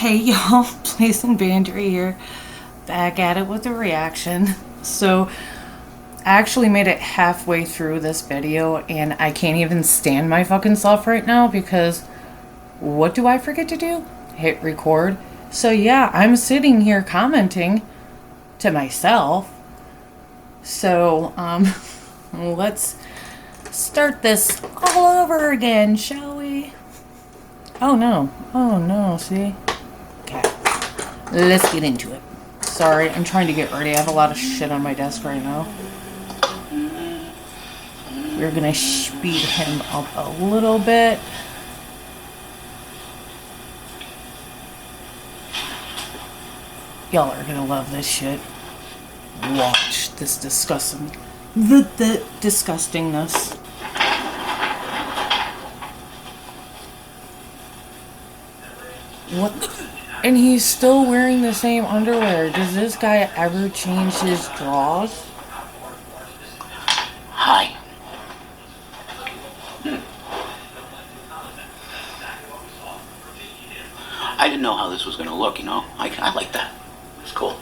Hey y'all, Blazing Bandry here, back at it with a reaction. So, I actually made it halfway through this video and I can't even stand my fucking self right now because what do I forget to do? Hit record. So yeah, I'm sitting here commenting to myself. So, let's start this all over again, shall we? Oh no, see? Okay, let's get into it. Sorry, I'm trying to get ready. I have a lot of shit on my desk right now. We're gonna speed him up a little bit. Y'all are gonna love this shit. Watch this disgusting... The disgustingness. What? And he's still wearing the same underwear. Does this guy ever change his drawers? Hi. I didn't know how this was going to look, you know. I like that. It's cool.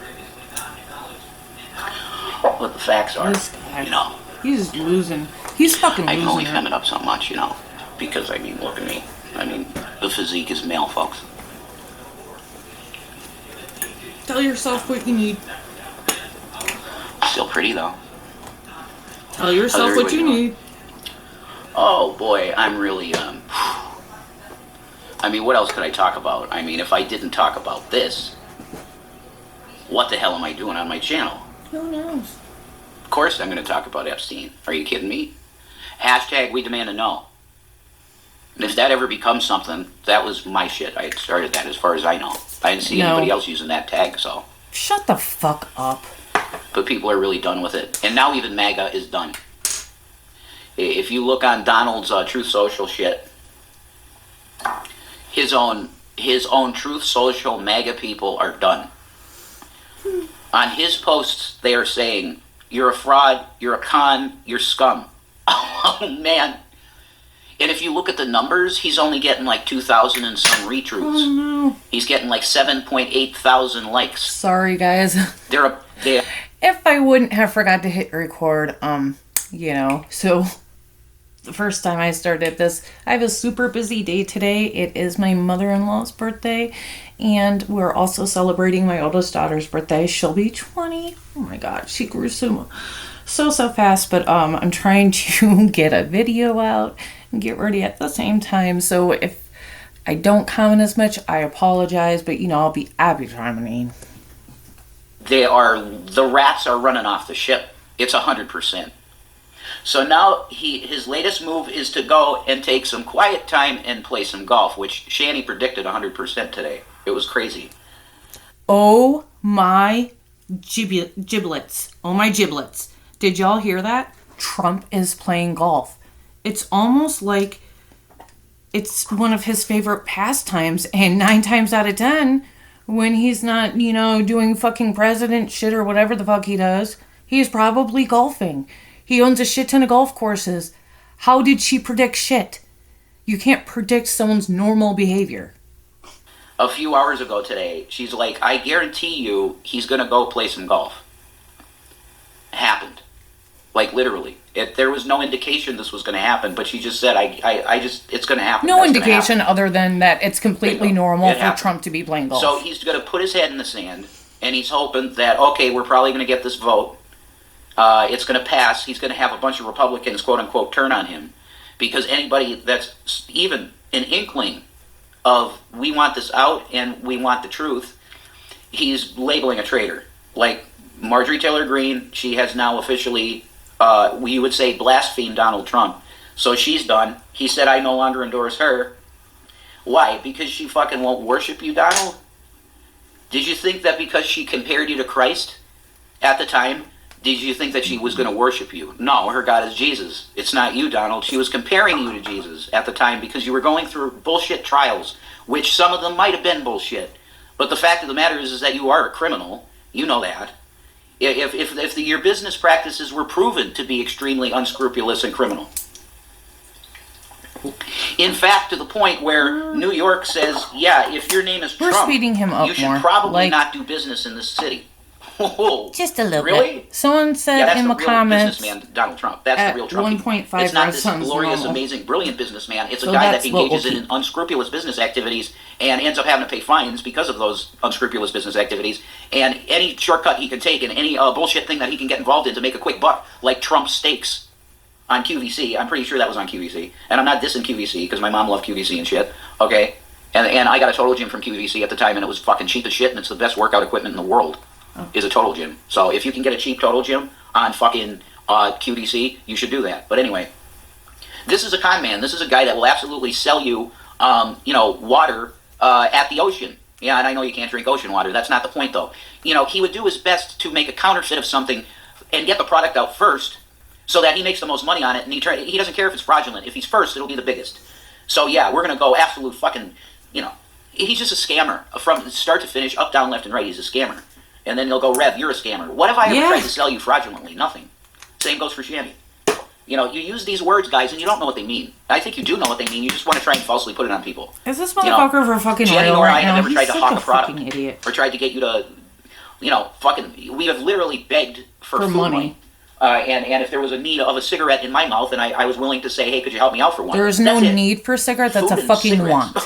But the facts are, This guy, you know. He's losing. He's fucking I losing can only it. fem it up so much, you know. Because, I mean, look at me. I mean, the physique is male, folks. Tell yourself what you need. Still pretty, though. Tell yourself what you need. Oh, boy, I'm really, I mean, what else could I talk about? I mean, if I didn't talk about this, what the hell am I doing on my channel? Who knows? Of course I'm going to talk about Epstein. Are you kidding me? Hashtag we demand a no. And if that ever becomes something, that was my shit. I had started that as far as I know. I didn't see anybody else using that tag, so. Shut the fuck up. But people are really done with it. And now even MAGA is done. If you look on Donald's Truth Social shit, his own Truth Social MAGA people are done. On his posts, they are saying, you're a fraud, you're a con, you're scum. Oh, man. And if you look at the numbers, he's only getting like 2,000 and some retweets. Oh, no. He's getting like 7.8 thousand likes. Sorry, guys. If I wouldn't have forgot to hit record, you know, so the first time I started this, I have a super busy day today. It is my mother-in-law's birthday, and we're also celebrating my oldest daughter's birthday. She'll be 20. Oh my god, she grew so fast, but I'm trying to get a video out and get ready at the same time. So if I don't comment as much, I apologize, but you know, I'll be commenting. The rats are running off the ship. It's 100%. So now his latest move is to go and take some quiet time and play some golf, which Shani predicted 100% today. It was crazy. Oh my giblets. Oh my giblets. Did y'all hear that? Trump is playing golf. It's almost like it's one of his favorite pastimes, and 9 times out of 10, when he's not, you know, doing fucking president shit or whatever the fuck he does, he's probably golfing. He owns a shit ton of golf courses. How did she predict shit? You can't predict someone's normal behavior. A few hours ago today, she's like, I guarantee you he's going to go play some golf. It happened. Like, literally. There was no indication this was going to happen, but she just said, it's going to happen. No indication other than that it's completely normal for Trump to be playing golf. So he's going to put his head in the sand, and he's hoping that, okay, we're probably going to get this vote. It's going to pass. He's going to have a bunch of Republicans, quote-unquote, turn on him. Because anybody that's even an inkling of we want this out and we want the truth, he's labeling a traitor. Like Marjorie Taylor Greene, she has now officially, we would say, blasphemed Donald Trump. So she's done. He said, I no longer endorse her. Why? Because she fucking won't worship you, Donald? Did you think that because she compared you to Christ at the time, did you think that she was going to worship you? No, her God is Jesus. It's not you, Donald. She was comparing you to Jesus at the time because you were going through bullshit trials, which some of them might have been bullshit. But the fact of the matter is that you are a criminal. You know that. If your business practices were proven to be extremely unscrupulous and criminal, In fact, to the point where New York says, yeah, if your name is We're Trump, speeding him up you should more. probably not do business in this city. Whoa. Just a little really? bit. Someone said Yeah, that's in the real comments. businessman, Donald Trump. That's the real Trump. 1.5 it's not this sounds glorious, normal. amazing, brilliant businessman. It's a So guy that that's what engages we'll in keep. unscrupulous business activities and ends up having to pay fines because of those unscrupulous business activities. And any shortcut he can take and any bullshit thing that he can get involved in to make a quick buck, like Trump steaks on QVC. I'm pretty sure that was on QVC. And I'm not dissing QVC because my mom loved QVC and shit. Okay? And I got a Total Gym from QVC at the time, and it was fucking cheap as shit, and it's the best workout equipment in the world. Is a Total Gym. So if you can get a cheap Total Gym on fucking QVC, you should do that. But anyway, this is a con man. This is a guy that will absolutely sell you, water at the ocean. Yeah, and I know you can't drink ocean water. That's not the point, though. He would do his best to make a counterfeit of something and get the product out first so that he makes the most money on it, and he doesn't care if it's fraudulent. If he's first, it'll be the biggest. So yeah, we're going to go absolute fucking, he's just a scammer. From start to finish, up, down, left, and right, he's a scammer. And then he'll go, Rev, you're a scammer. What have I ever tried to sell you fraudulently? Nothing. Same goes for Shammy. You use these words, guys, and you don't know what they mean. I think you do know what they mean. You just want to try and falsely put it on people. Is this motherfucker for fucking Jenny real or right I have now? never He's tried to such hawk a a product fucking idiot. or tried to get you to, we have literally begged for food money. And if there was a need of a cigarette in my mouth, and I was willing to say, hey, could you help me out for one? There is no need for cigarettes. That's Food a and fucking cigarettes. want.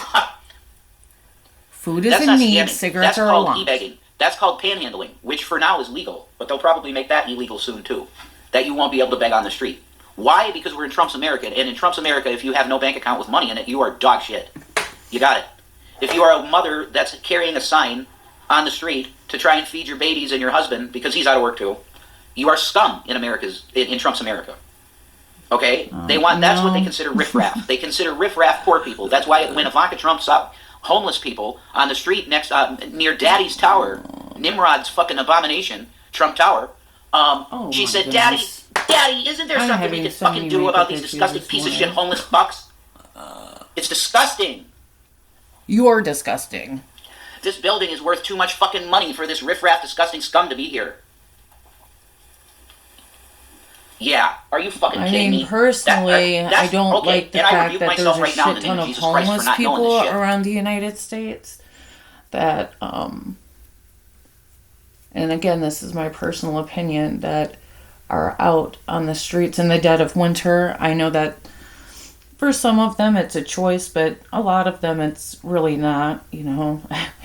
Food is That's a not need. scamming. Cigarettes That's are a called want. e-begging. That's called panhandling, which for now is legal, but they'll probably make that illegal soon too. That you won't be able to beg on the street. Why? Because we're in Trump's America, and in Trump's America, if you have no bank account with money in it, you are dog shit. You got it. If you are a mother that's carrying a sign on the street to try and feed your babies and your husband because he's out of work too, you are scum in Trump's America. Okay? That's what they consider riffraff. They consider riffraff poor people. That's why when Ivanka Trump saw homeless people on the street near Daddy's Tower, Nimrod's fucking abomination, Trump Tower, she said, goodness. Daddy, isn't there something we can fucking do about these disgusting piece of shit homeless fucks? It's disgusting. You're disgusting. This building is worth too much fucking money for this riffraff disgusting scum to be here. Yeah, are you fucking kidding me? Personally, I don't like the fact that there's a right now in shit the ton name of Jesus Christ for homeless not knowing people this shit. around the United States. That, and again, this is my personal opinion, that are out on the streets in the dead of winter. I know that for some of them it's a choice, but a lot of them it's really not.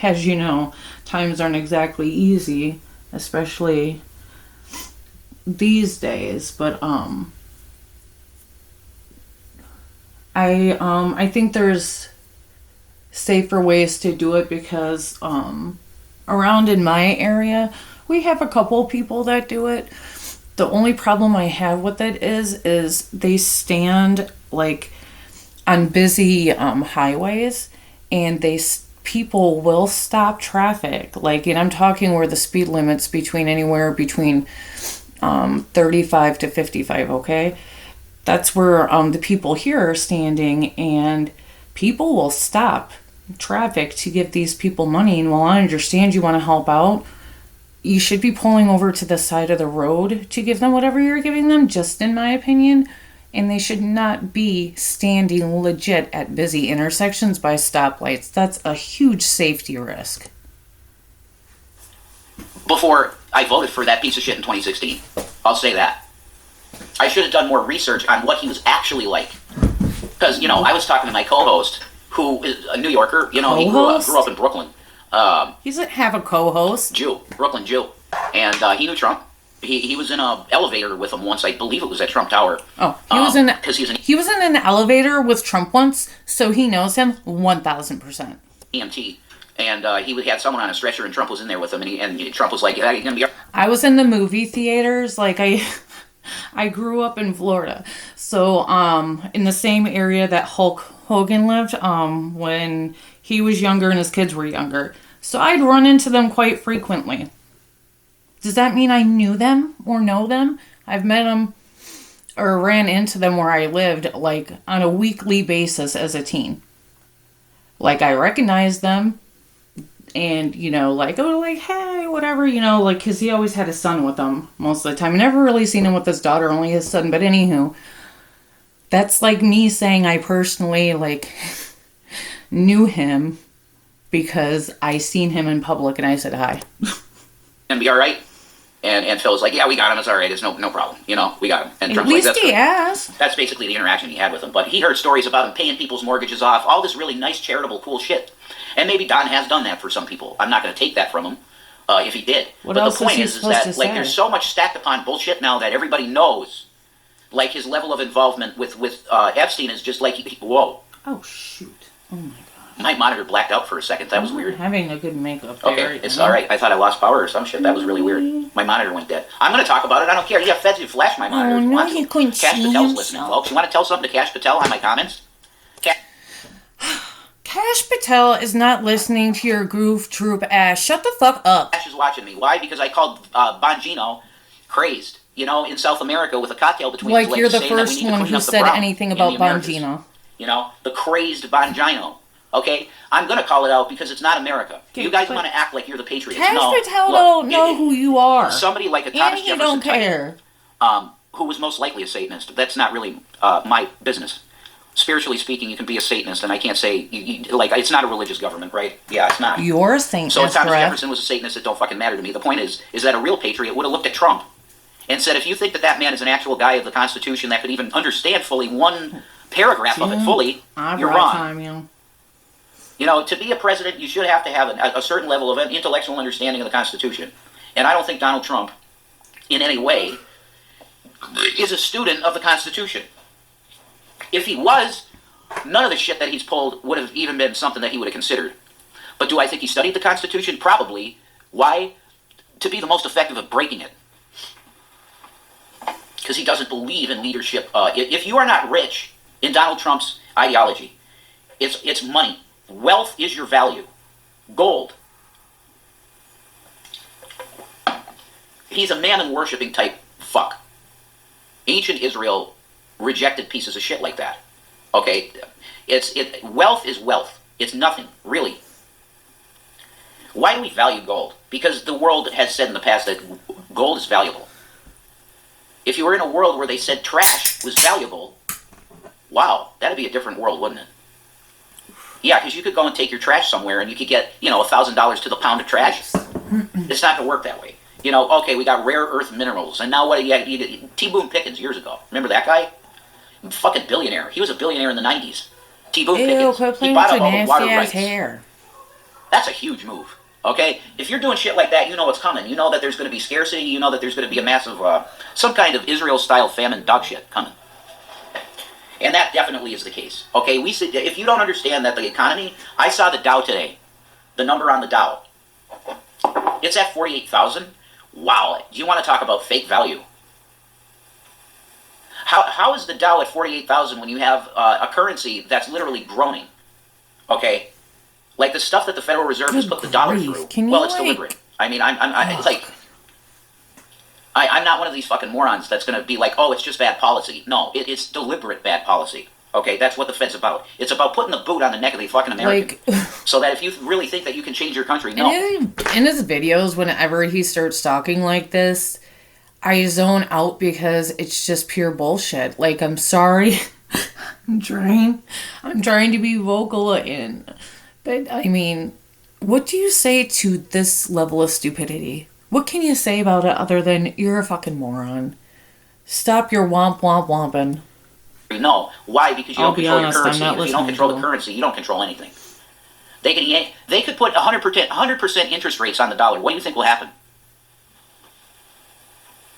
As you know, times aren't exactly easy, especially these days. But I think there's safer ways to do it because around in my area we have a couple people that do it. The only problem I have with it is they stand like on busy highways, and people will stop traffic. And I'm talking where the speed limit's anywhere between 35 to 55. Okay, that's where the people here are standing, and people will stop traffic to give these people money. And while I understand you want to help out, you should be pulling over to the side of the road to give them whatever you're giving them, just in my opinion. And they should not be standing legit at busy intersections by stoplights. That's a huge safety risk. Before I voted for that piece of shit in 2016, I'll say that. I should have done more research on what he was actually like. Because, I was talking to my co-host, who is a New Yorker. He grew up in Brooklyn. He doesn't have a co-host. Brooklyn Jew. And he knew Trump. He was in an elevator with him once. I believe it was at Trump Tower. Oh, he was in an elevator with Trump once, so he knows him 1,000%. EMT. And he had someone on a stretcher, and Trump was in there with him, and Trump was like, "Are you going to be?" I was in the movie theaters. I grew up in Florida, so in the same area that Hulk Hogan lived when he was younger and his kids were younger. So I'd run into them quite frequently. Does that mean I knew them or know them? I've met them or ran into them where I lived on a weekly basis as a teen. I recognized them. And, hey, whatever, because he always had his son with him most of the time. I never really seen him with his daughter, only his son. But anywho, That's like me saying I personally, like, knew him because I seen him in public and I said hi. And be all right. And Phil was like, yeah, we got him. It's all right. It's no problem. You know, we got him. And At Trump's least like, he asked. that's basically the interaction he had with him. But he heard stories about him paying people's mortgages off, all this really nice, charitable, cool shit. And maybe Don has done that for some people. I'm not going to take that from him if he did. What but else the point is he is supposed that to like say? there's so much stacked upon bullshit now that everybody knows. Like his level of involvement with Epstein is just like, whoa. Oh, shoot. Oh, my God. My monitor blacked out for a second. That was weird. Having a good makeup there. Okay, it's all right. I thought I lost power or some shit. That was really weird. My monitor went dead. I'm going to talk about it. I don't care. You have feds who flash my monitor. Oh, no, you couldn't Cash see Patel's him, listening, so. folks. You want to tell something to Cash Patel on my comments? Cash Patel is not listening to your Groove Troop ass. Shut the fuck up. Cash is watching me. Why? Because I called Bongino crazed, you know, in South America with a cocktail between his Like legs, you're the saying that we first need to one clean who up the said brown anything in about the Americas. Bongino. You know, the crazed Bongino. Okay? I'm going to call it out because it's not America. Okay, you guys but want to act like you're the patriots. Cash No. Patel Look, don't know who you are. Somebody like a Thomas And you Jefferson don't care. who was most likely a Satanist. That's not really my business. Spiritually speaking, you can be a Satanist, and I can't say, like, it's not a religious government, right? Yeah, it's not. You're a Saint, So if that's Thomas correct. Jefferson was a Satanist, it don't fucking matter to me. The point is that a real patriot would have looked at Trump and said, if you think that that man is an actual guy of the Constitution that could even understand fully one paragraph of it fully, you're wrong. You know, to be a president, you should have to have a certain level of intellectual understanding of the Constitution. And I don't think Donald Trump, in any way, is a student of the Constitution. If he was, none of the shit that he's pulled would have even been something that he would have considered. But do I think he studied the Constitution? Probably. Why? To be the most effective at breaking it. Because he doesn't believe in leadership. If you are not rich in Donald Trump's ideology, it's money. Wealth is your value. Gold. He's a mammon-worshipping type fuck. Ancient Israel rejected pieces of shit like that. Okay? Wealth is wealth. It's nothing, really. Why do we value gold? Because the world has said in the past that gold is valuable. If you were in a world where they said trash was valuable, wow, that'd be a different world, wouldn't it? Yeah, because you could go and take your trash somewhere and you could get, $1,000 to the pound of trash. It's not going to work that way. Okay, we got rare earth minerals. And now what do you get? T. Boone Pickens years ago. Remember that guy? Fucking billionaire. He was a billionaire in the 90s. T. Boone Pickens. He bought up all the water rights. Hair. That's a huge move. Okay? If you're doing shit like that, you know what's coming. You know that there's going to be scarcity. You know that there's going to be a massive, some kind of Israel-style famine dog shit coming. And that definitely is the case. Okay, if you don't understand that the economy, I saw the Dow today, the number on the Dow. It's at 48,000. Wow. Do you want to talk about fake value? How is the Dow at 48,000 when you have a currency that's literally groaning? Okay, like the stuff that the Federal Reserve has put the dollar through. It's deliberate. I mean, I'm not one of these fucking morons that's going to be like, oh, it's just bad policy. No, it's deliberate bad policy. Okay, that's what the Fed's about. It's about putting the boot on the neck of the fucking American. So that if you really think that you can change your country, no. In his videos, whenever he starts talking like this, I zone out because it's just pure bullshit. Like, I'm sorry. I'm trying to be vocal but I mean, what do you say to this level of stupidity? What can you say about it other than you're a fucking moron? Stop your womp womp womping. No. Why? Because you don't control your currency. If you don't control the him. currency, you don't control anything. They could put 100% interest rates on the dollar. What do you think will happen?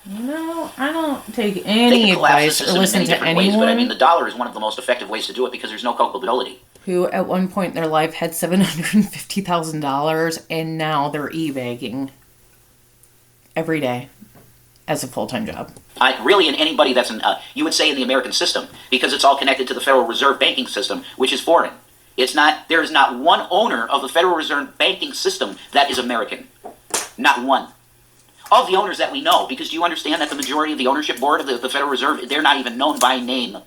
No, I don't take any advice or listen to anyone. Ways, but I mean, the dollar is one of the most effective ways to do it because there's no culpability. Who at one point in their life had $750,000 and now they're e-bagging every day as a full-time job. Really, in anybody that's you would say in the American system, because it's all connected to the Federal Reserve banking system, which is foreign. There is not one owner of the Federal Reserve banking system that is American. Not one. Of the owners that we know, because do you understand that the majority of the ownership board of the Federal Reserve, they're not even known by name.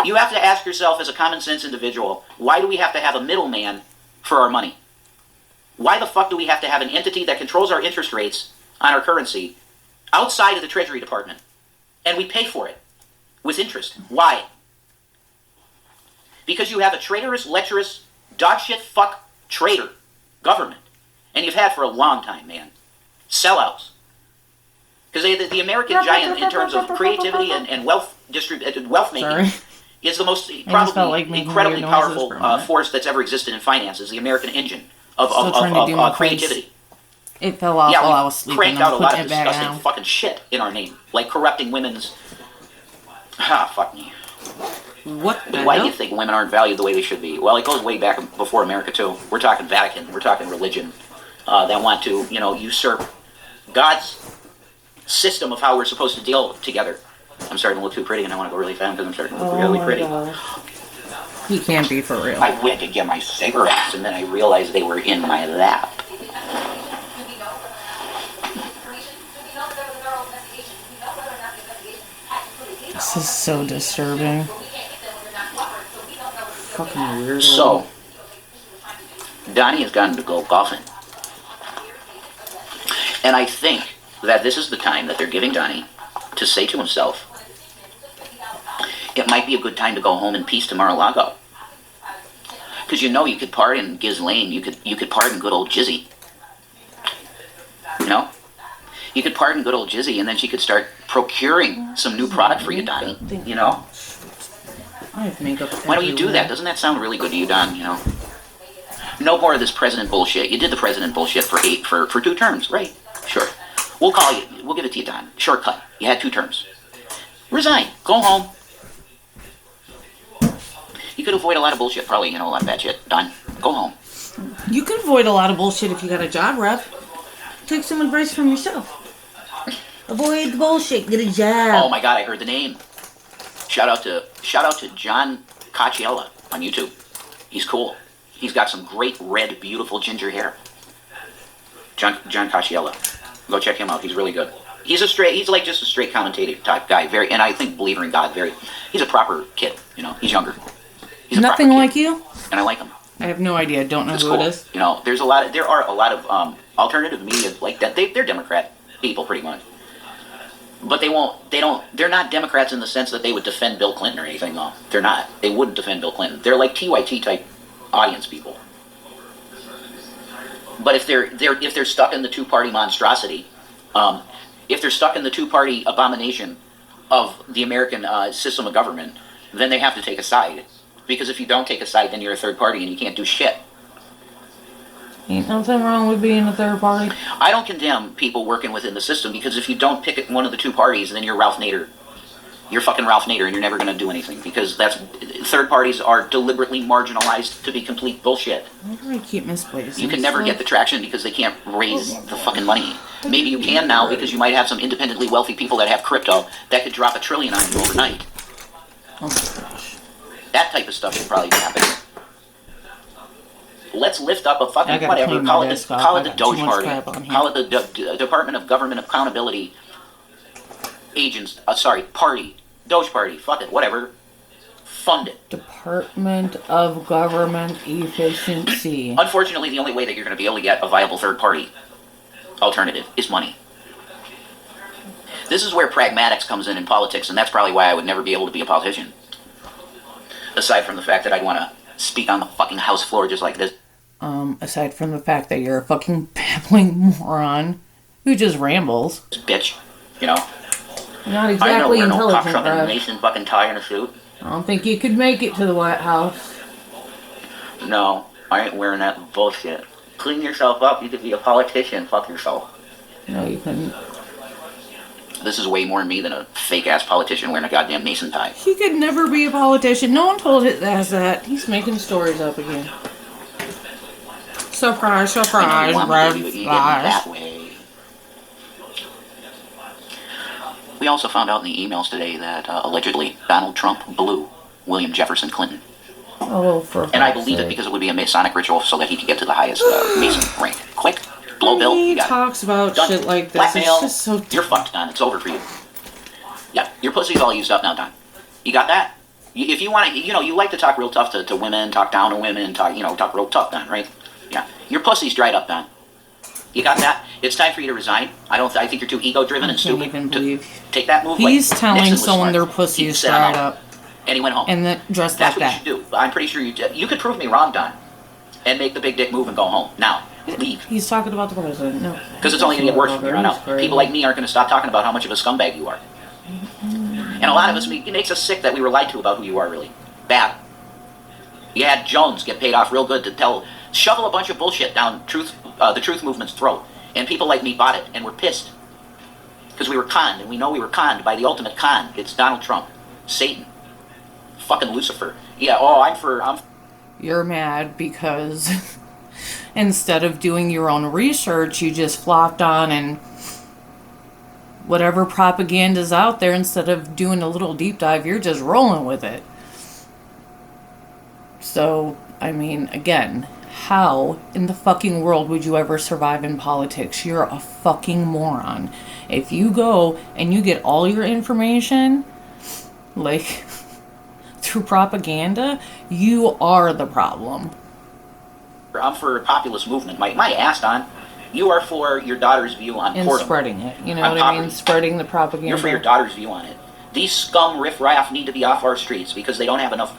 You have to ask yourself as a common sense individual, why do we have to have a middleman for our money? Why the fuck do we have to have an entity that controls our interest rates on our currency outside of the Treasury Department? And we pay for it with interest. Why? Because you have a traitorous, lecherous, dogshit fuck traitor government. And you've had for a long time, man. Sellouts. Because the American giant in terms of creativity and wealth making is the most probably incredibly powerful force that's ever existed in finance. Is the American engine of creativity. It fell off while I was sleeping. Cranked out a lot of disgusting fucking shit in our name, like corrupting women's. Fuck me. What? Why do you think women aren't valued the way they should be? Well, it goes way back before America too. We're talking Vatican. We're talking religion that want to, usurp God's system of how we're supposed to deal together. I'm starting to look too pretty, and I want to go really fast because I'm starting to look really pretty. He can't be for real. I went to get my cigarettes, and then I realized they were in my lap. This is so disturbing. Fucking weirdo. So, Donnie has gotten to go golfing. And I think that this is the time that they're giving Donnie to say to himself, it might be a good time to go home in peace to Mar-a-Lago. Because you could pardon Giz Lane, you could pardon good old Jizzy. You could pardon good old Jizzy, and then she could start procuring some new product for you, Donnie. I have makeup. Why don't you do that? Doesn't that sound really good to you, Don? No more of this president bullshit. You did the president bullshit for 2 terms, right? Sure. We'll call you. We'll give it to you, Don. Shortcut. You had 2 terms. Resign. Go home. You could avoid a lot of bullshit, probably, a lot of bad shit. Don, go home. You could avoid a lot of bullshit if you got a job, rep. Take some advice from yourself. Avoid the bullshit. Get a job. Oh my God, I heard the name. Shout out to John Cacciella on YouTube. He's cool. He's got some great red, beautiful ginger hair. John Cacciella. Go check him out. He's really good. He's like just a straight commentator type guy. And I think believer in God. He's a proper kid. He's younger. He's nothing like you. And I like him. I have no idea. Don't know it's who cool. it is. There are a lot of alternative media like that. They're Democrat people pretty much. But they're not Democrats in the sense that they would defend Bill Clinton or anything, though. They're not. They wouldn't defend Bill Clinton. They're like TYT type audience people. But if they're stuck in the 2-party monstrosity, if they're stuck in the 2-party abomination of the American system of government, then they have to take a side. Because if you don't take a side, then you're a third party and you can't do shit. Ain't nothing wrong with being a third party. I don't condemn people working within the system, because if you don't pick one of the 2 parties, then you're Ralph Nader. You're fucking Ralph Nader, and you're never going to do anything, because third parties are deliberately marginalized to be complete bullshit. Why do I keep misplacing? You can never get the traction because they can't raise the fucking money. Maybe you can now, because you might have some independently wealthy people that have crypto that could drop $1 trillion on you overnight. Oh my gosh. That type of stuff should probably be happening. Let's lift up a fucking whatever. Call it the Doge Party. Call it the Department of Government Accountability Agents. Party. Doge Party. Fuck it. Whatever. Fund it. Department of Government Efficiency. Unfortunately, the only way that you're going to be able to get a viable third party alternative is money. This is where pragmatics comes in politics, and that's probably why I would never be able to be a politician. Aside from the fact that I'd want to speak on the fucking House floor just like this. Aside from the fact that you're a fucking babbling moron who just rambles. Bitch, Not exactly I know intelligent, we're no Mason fucking tie and a suit. I don't think you could make it to the White House. No, I ain't wearing that bullshit. Clean yourself up, you could be a politician, fuck yourself. No, you couldn't. This is way more me than a fake-ass politician wearing a goddamn Mason tie. He could never be a politician. No one told his ass that. He's making stories up again. Surprise, surprise, that way. We also found out in the emails today that allegedly Donald Trump blew William Jefferson Clinton. Oh, for And I believe it because it would be a Masonic ritual so that he could get to the highest Mason rank. Quick, blow Bill. He talks about Done. shit like this. Blackmail. It's just so... You're fucked, Don. It's over for you. Yeah, your pussy's all used up now, Don. You got that? If you want to, you like to talk real tough to women, talk down to women, talk real tough, Don, right? Yeah. Your pussy's dried up, Don. You got that? It's time for you to resign. I think you're too ego-driven and can't stupid even to believe take that move. he's Like, telling Nixon was someone smart. their pussy He is said, "I'm dried out." up And he went home. and then dressed That's like what that. you should do. I'm pretty sure you did. You could prove me wrong, Don, and make the big dick move and go home. Now, leave. He's talking about the president. No. Because it's only going to get worse from here on out. People like me aren't going to stop talking about how much of a scumbag you are. And a lot of us, it makes us sick that we were lied to about who you are, really. Bad. You had Jones get paid off real good to shovel a bunch of bullshit down the truth movement's throat. And people like me bought it and were pissed. Because we were conned, and we know we were conned by the ultimate con. It's Donald Trump. Satan. Fucking Lucifer. Yeah, I'm You're mad because instead of doing your own research, you just flopped on and whatever propaganda's out there, instead of doing a little deep dive, you're just rolling with it. So, I mean, again, how in the fucking world would you ever survive in politics? You're a fucking moron. If you go and you get all your information, like, through propaganda, you are the problem. for a populist movement. My ass, Don. You are for your daughter's view on And portal. spreading it. You know On what I mean? poverty. Spreading the propaganda. You're for your daughter's view on it. These scum riff-raff need to be off our streets because they don't have enough.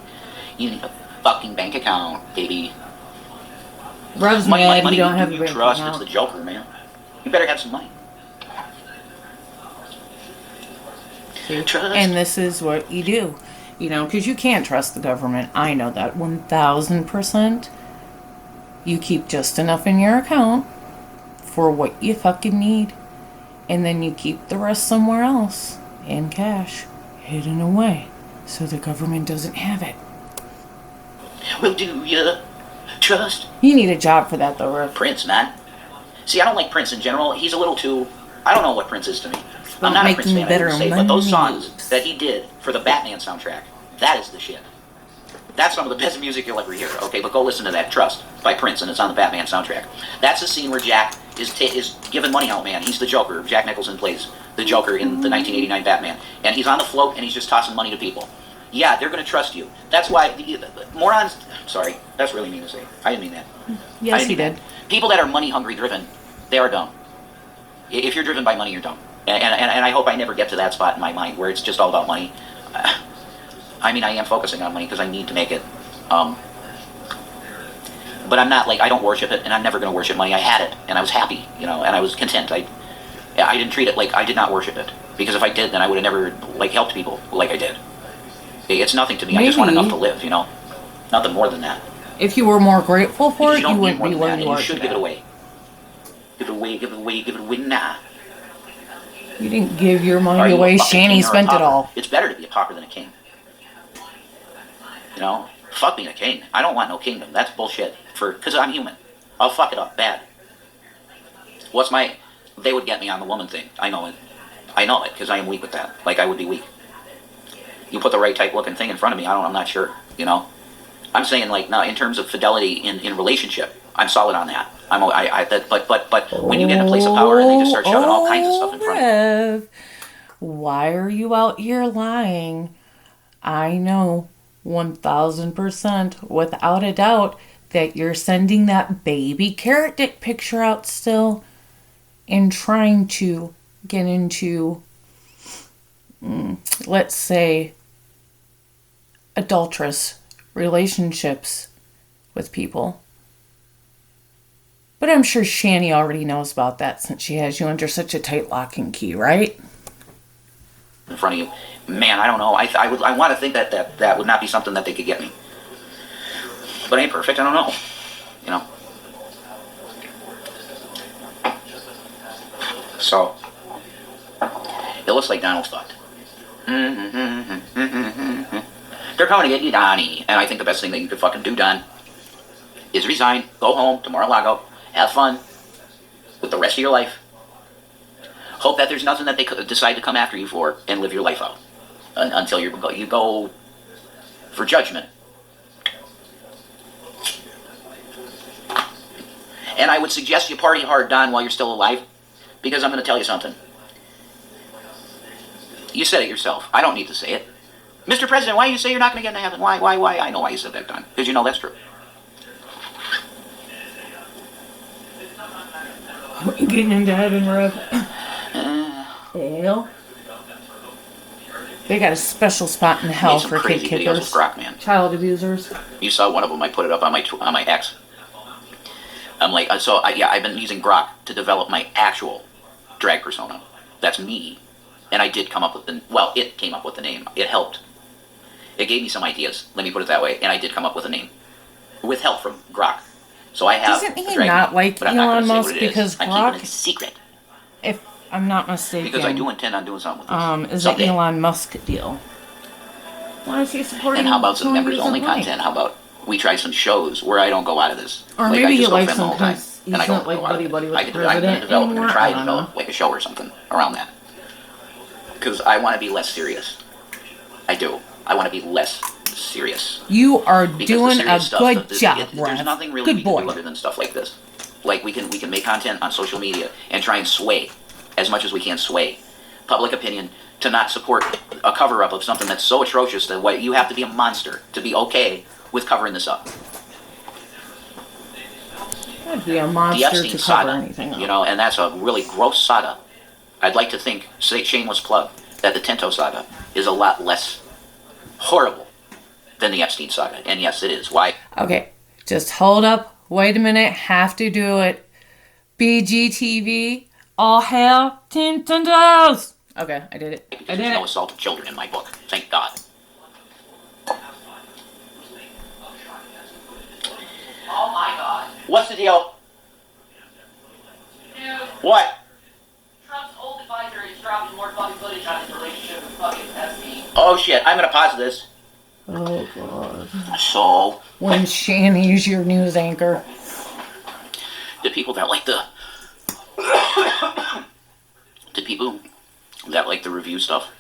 You need a fucking bank account, baby. Rev's Money, mad money, you don't have a you bank trust. account. It's the Joker, man. You better have some money. Trust. And this is what you do. You know, because you can't trust the government. I know that 1000%. You keep just enough in your account for what you fucking need. And then you keep the rest somewhere else in cash, hidden away, so the government doesn't have it. Well, do you trust You need a job for that, though, Rev. Prince, man? See, I don't like Prince in general. He's a little too. I don't know what Prince is to me. I'm not a Prince fan, I would say, but those songs that he did for the Batman soundtrack, that is the shit. That's some of the best music you'll ever hear. Okay, but go listen to that, Trust, by Prince, and it's on the Batman soundtrack. That's the scene where Jack is giving money out, man. He's the Joker. Jack Nicholson plays the Joker in the 1989 Batman. And he's on the float, and he's just tossing money to people. Yeah, they're going to trust you. That's why morons... Sorry, that's really mean to say. I didn't mean that. Yes, he did. People that are money-hungry driven, they are dumb. If you're driven by money, you're dumb. And I hope I never get to that spot in my mind where it's just all about money. I mean, I am focusing on money because I need to make it. But I'm not, like, I don't worship it, and I'm never going to worship money. I had it, and I was happy, you know, and I was content. I didn't treat it like I did not worship it. Because if I did, then I would have never, like, helped people like I did. It's nothing to me. I just want enough to live, you know? Nothing more than that. If you were more grateful for it, You you don't need wouldn't more be than where that, you and are you should today. give it away. Give it away, give it away, give it away, nah. You didn't give your Are money you a away. fucking Shanny king or a spent it pauper? all. It's better to be a pauper than a king. You know? Fuck being a king. I don't want no kingdom. That's bullshit. Because I'm human. I'll fuck it up bad. They would get me on the woman thing. I know it. I know it because I am weak with that. Like I would be weak. You put the right type looking thing in front of me, I'm not sure. You know? I'm saying like now in terms of fidelity in relationship, I'm solid on that. But when you get in a place of power and they just start shoving all kinds of stuff in front of you. Why are you out here lying? I know 1000% without a doubt that you're sending that baby carrot dick picture out still and trying to get into, let's say, adulterous relationships with people. But I'm sure Shani already knows about that since she has you under such a tight lock and key, right? In front of you, man, I don't know. I want to think that would not be something that they could get me, but I ain't perfect. I don't know, you know. So it looks like Donald's fucked. They're coming to get you, Donnie, and I think the best thing that you could fucking do, Don, is resign, go home to Mar-a-Lago, have fun with the rest of your life. Hope that there's nothing that they could decide to come after you for and live your life out until you go for judgment. And I would suggest you party hard, Don, while you're still alive, because I'm going to tell you something. You said it yourself. I don't need to say it. Mr. President, why do you say you're not going to get into heaven? Why? I know why you said that, Don. Because you know that's true. Getting into heaven, Rev. Hell. They got a special spot in hell for kid kickers, with Grok, man. Child abusers. You saw one of them. I put it up on my X. I'm like, I've been using Grok to develop my actual drag persona. That's me, and I did come up with it came up with the name. It helped. It gave me some ideas. Let me put it that way, and I did come up with a name with help from Grok. So I have. Doesn't he not like Elon Musk because Grok? I'm keeping it secret. If I'm not mistaken. Because I do intend on doing something with this. Is an Elon Musk deal. Why is he supporting? And how about some members-only content? How about we try some shows where I don't go out of this? Or like, maybe he likes some because he's not like buddy-buddy with the president I'm going to try to develop like a show or something around that. Because I want to be less serious. I do. I want to be less serious. You are doing a good job, There's nothing really we can do other than stuff like this. Like we can make content on social media and try and sway as much as we can sway public opinion to not support a cover-up of something that's so atrocious that you have to be a monster to be okay with covering this up. I'd be a monster to cover anything up. You know, and that's a really gross saga. I'd like to think, shameless plug, that the Tinto saga is a lot less horrible than the Epstein saga. And yes, it is. Why? Okay, just hold up. Wait a minute. Have to do it. BGTV. All hail Tintos. Okay, I did it. Because there's no assault of children in my book. Thank God. Oh my God. What's the deal? Dude. What? Trump's old advisor is dropping more fucking footage on his relationship with fucking Epstein. Oh shit, I'm gonna pause this. Oh God. So. When Shani's your news anchor. The people that like the people that like the review stuff.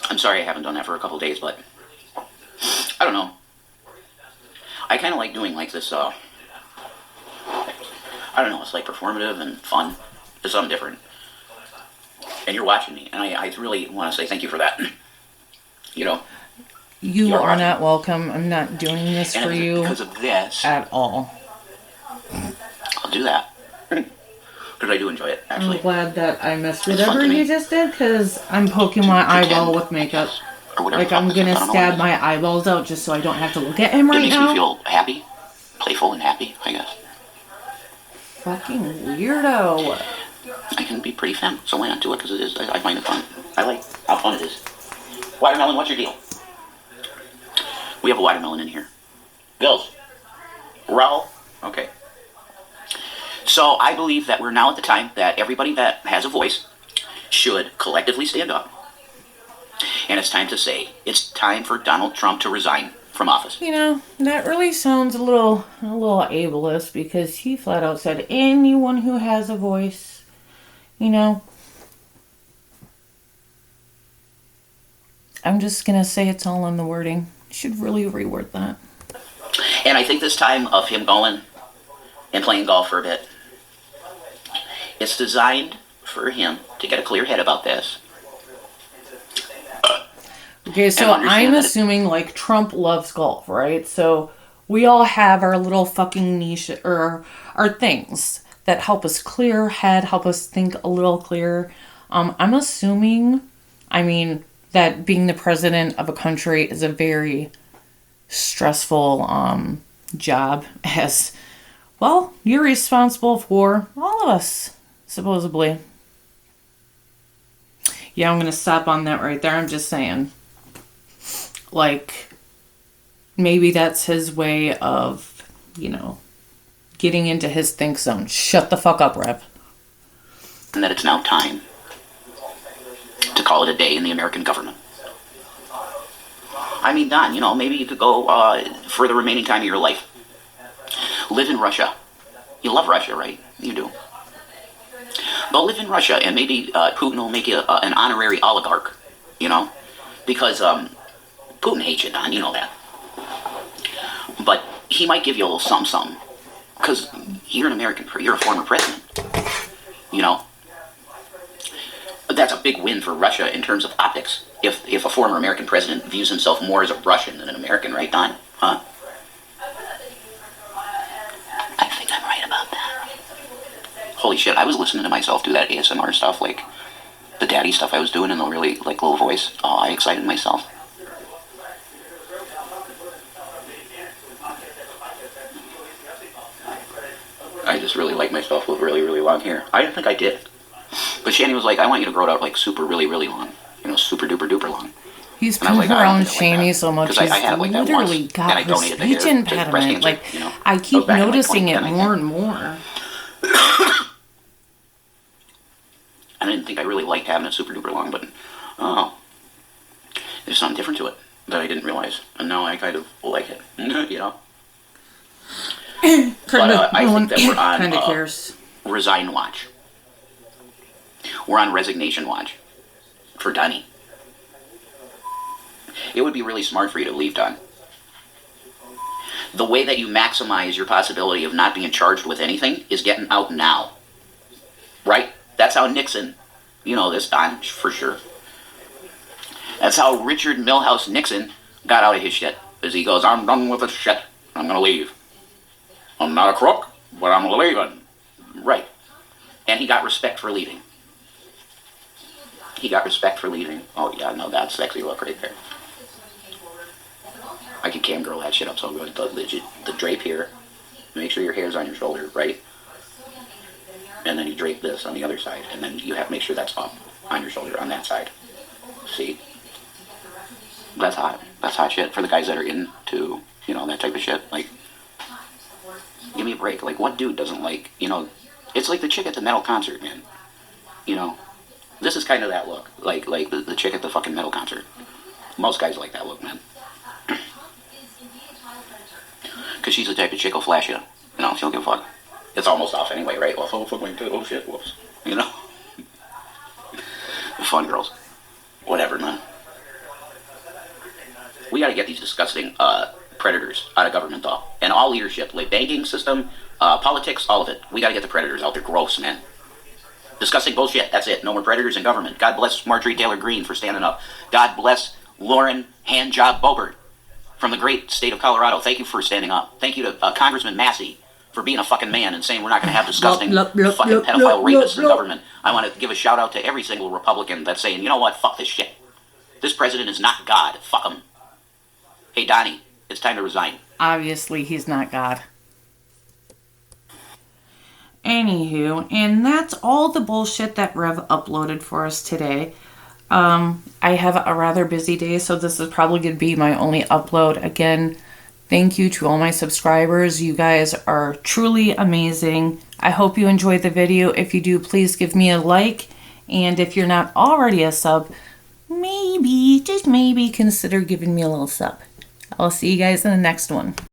I'm sorry I haven't done that for a couple days, but I don't know. I kind of like doing like this, I don't know, it's like performative and fun. It's something different. And you're watching me, and I really want to say thank you for that. You know? You are not welcome. I'm not doing this for you because of this at all. I'll do that. Because I do enjoy it, actually. I'm glad that I missed whatever you just did, because I'm poking my eyeball with makeup. Like I'm gonna stab my eyeballs out just so I don't have to look at him right now. It makes me feel happy, playful and happy, I guess. Fucking weirdo. I can be pretty femme, so why not do it? Because it is. I find it fun. I like how fun it is. Watermelon, what's your deal? We have a watermelon in here. Bills. Raul. Okay. So I believe that we're now at the time that everybody that has a voice should collectively stand up. And it's time to say, it's time for Donald Trump to resign from office. You know, that really sounds a little ableist, because he flat out said anyone who has a voice, you know. I'm just going to say it's all in the wording. You should really reword that. And I think this time of him going and playing golf for a bit, it's designed for him to get a clear head about this. Okay, so I'm assuming, like, Trump loves golf, right? So we all have our little fucking niche, or our things that help us clear head, help us think a little clearer. I'm assuming, that being the president of a country is a very stressful job, as, well, you're responsible for all of us, supposedly. Yeah, I'm going to stop on that right there. I'm just saying. Like, maybe that's his way of, getting into his think zone. Shut the fuck up, Rev. And that it's now time to call it a day in the American government. Don, maybe you could go for the remaining time of your life. Live in Russia. You love Russia, right? You do. Go live in Russia, and maybe Putin will make you an honorary oligarch, because Putin hates you, Don, you know that. But he might give you a little something, because you're you're a former president, That's a big win for Russia in terms of optics. If a former American president views himself more as a Russian than an American, right, Don? Huh? I think I'm right about that. holy shit, I was listening to myself do that ASMR stuff, like the daddy stuff I was doing in the really like low voice. Oh, I excited myself. I just really like myself with really, really long hair. I didn't think I did. But Shani was like, I want you to grow it out like super, really, really long. You know, super duper duper long. He's put around Shani so much. He's literally got her speech impediment. Like, I keep noticing it more and more. I didn't think I really liked having it super duper long, but there's something different to it that I didn't realize, and now I kind of like it. You know. But I think that we're on resign watch. We're on resignation watch for Donnie. It would be really smart for you to leave, Don. The way that you maximize your possibility of not being charged with anything is getting out now. Right? That's how Nixon, you know this, Don, for sure. That's how Richard Milhouse Nixon got out of his shit. As he goes, I'm done with this shit. I'm going to leave. I'm not a crook, but I'm leaving. Right. And he got respect for leaving. He got respect for leaving. Oh, yeah, no, that's sexy look right there. I can cam girl that shit up so good. The drape here. Make sure your hair's on your shoulder, right? And then you drape this on the other side. And then you have to make sure that's up on your shoulder on that side. See? That's hot. That's hot shit for the guys that are into, you know, that type of shit. Like, give me a break. Like, what dude doesn't like, you know, it's like the chick at the metal concert, man. You know, this is kind of that look. Like the chick at the fucking metal concert. Most guys like that look, man. Because she's the type of chick who'll flash you. You know, she'll give a fuck. It's almost off anyway, right? Well, so fucking good. Oh shit, whoops. You know? Fun girls. Whatever, man. We gotta get these disgusting predators out of government, though. And all leadership, like banking system, politics, all of it. We gotta get the predators out. They're gross, man. Disgusting bullshit. That's it. No more predators in government. God bless Marjorie Taylor Greene for standing up. God bless Lauren Handjob Boebert from the great state of Colorado. Thank you for standing up. Thank you to Congressman Massey for being a fucking man and saying we're not going to have disgusting fucking pedophile rapists in government. I want to give a shout out to every single Republican that's saying, you know what, fuck this shit. This president is not God. Fuck him. Hey, Donnie, it's time to resign. Obviously, he's not God. Anywho, and that's all the bullshit that Rev uploaded for us today. I have a rather busy day, so this is probably going to be my only upload. Again, thank you to all my subscribers. You guys are truly amazing. I hope you enjoyed the video. If you do, please give me a like. And if you're not already a sub, maybe, just maybe, consider giving me a little sub. I'll see you guys in the next one.